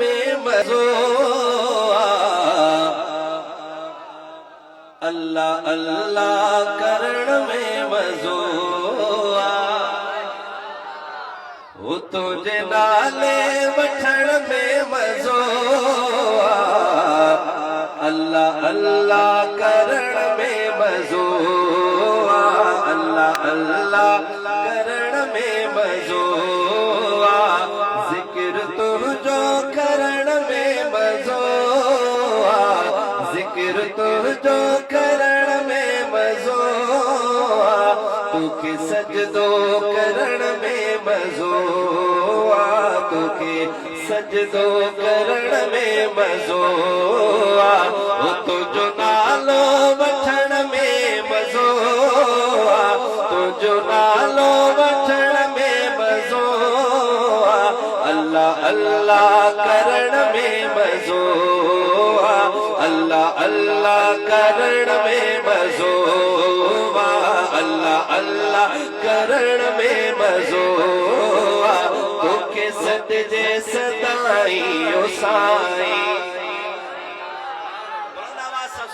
में मज़ो अल्लाह अल्लाह करण में मज़ो वो तुझे नाले वठण में मज़ो अल्लाह अल्लाह करण में मज़ो अल्लाह अल्लाह करण में मज़ो जिक्र तुझो करण में मज़ो जिक्र तुझो करण में मज़ो तोखे सजदो करण में मज़ो तोखे सजदो करण में मज़ो तुझो नालो वठण में मज़ो तुझो नालो वठण में मज़ो अल्लाह अल्लाह करण में मज़ो अल्लाह अल्लाह करण में मज़ो अल्लाह अल्लाह करण में मज़ो तोखे सजदे सदाई ओ साईं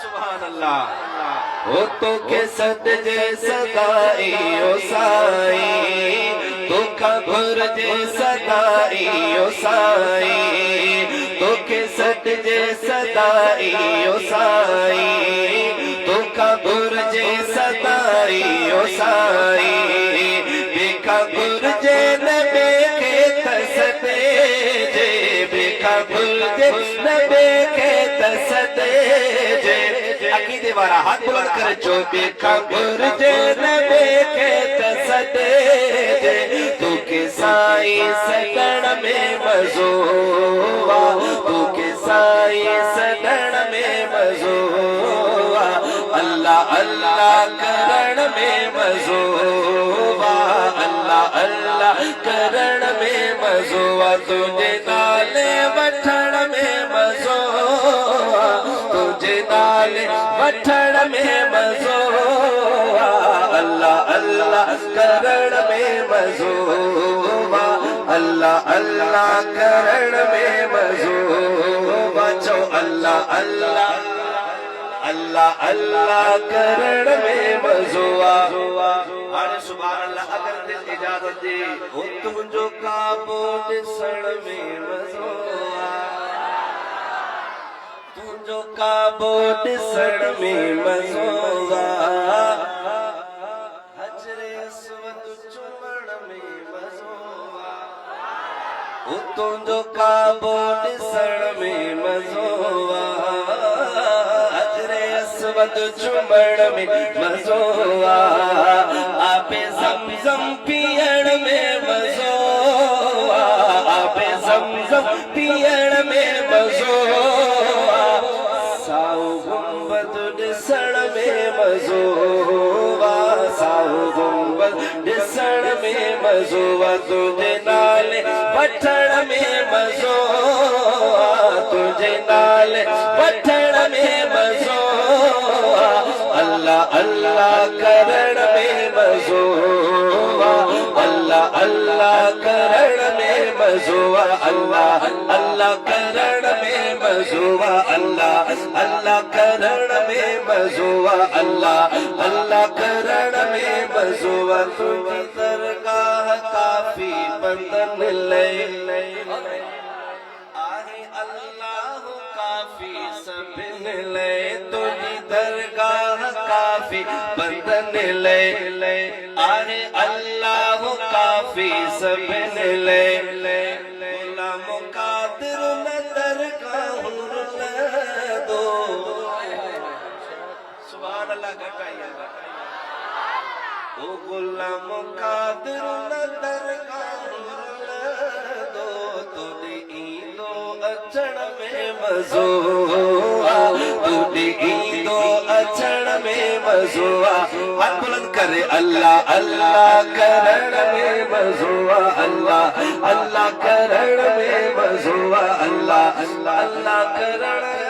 सुभान अल्लाह ओ तोखे सजदे सदाई ओ साईं तोखा घुरजे सदाई ओ साईं तोखे सजदे सदाई ओ साईं तोखा घुरजे सदाई ओ साईं बेखा घुरजे न बेखे तसदे जे बेखा घुरजे न बेखे तसदे जे अकीदे वाला हाथ बुलंद कर जो बेखा घुरजे न बेखे तसदे जे तोखे साईं सदण में मज़ो तोखे साईं सदण में मज़ो अल्लाह अल्लाह करण में मज़ो अल्लाह अल्लाह करण में मज़ो तुझे नाले वठण में मज़ो तुझे नाले वठण में मज़ो अल्लाह अल्लाह करण में मज़ो अल्लाह अल्लाह करण में मज़ो बचो अल्लाह अल्लाह अल्लाह अल्लाह करण में मज़ो हाणे सुभान अल्लाह अगर दिल इजाज़त दे हो तुझो काबो ॾिसण में मज़ो तुझो काबो ॾिसण में मज़ो हजरे अस्वद चुमण में मज़ो हो तुझो काबो ॾिसण में मज़ो अस्वद चुमण में मज़ो आपे ज़मज़म पियण में मज़ो आपे ज़मज़म पियण में मज़ो साओ गुंबद ॾिसण में मज़ो साओ गुंबद ॾिसण में मज़ो तुझे नाले वठण में मज़ो तुझे नाले वठण में मज़ो अल्लाह अल्लाह करण में मज़ो अल्लाह अल्लाह करण में मज़ो अल्लाह अल्लाह करण में मज़ो अल्लाह अल्लाह करण में मज़ो अल्लाह अल्लाह करण में मज़ो तुझी दरगाह काफ़ी बंदन ले आहे अल्लाह काफ़ी सभिन ले तुझी दरगाह काफ़ी बंदन ले आहे अल्लाह काफ़ी सभिन ले गुलाम कादिर न दरगाह दो सुभान अल्लाह घटाइए ओ गुलाम कादिर न दरगाह दो तुझे ईंदो अचण में मज़ो तुझे ईंदो अचण में मज़ो हाथ बुलंद करे अल्लाह अल्लाह करण में मज़ो अल्लाह अल्लाह करण में मज़ो अल्लाह अल्लाह करण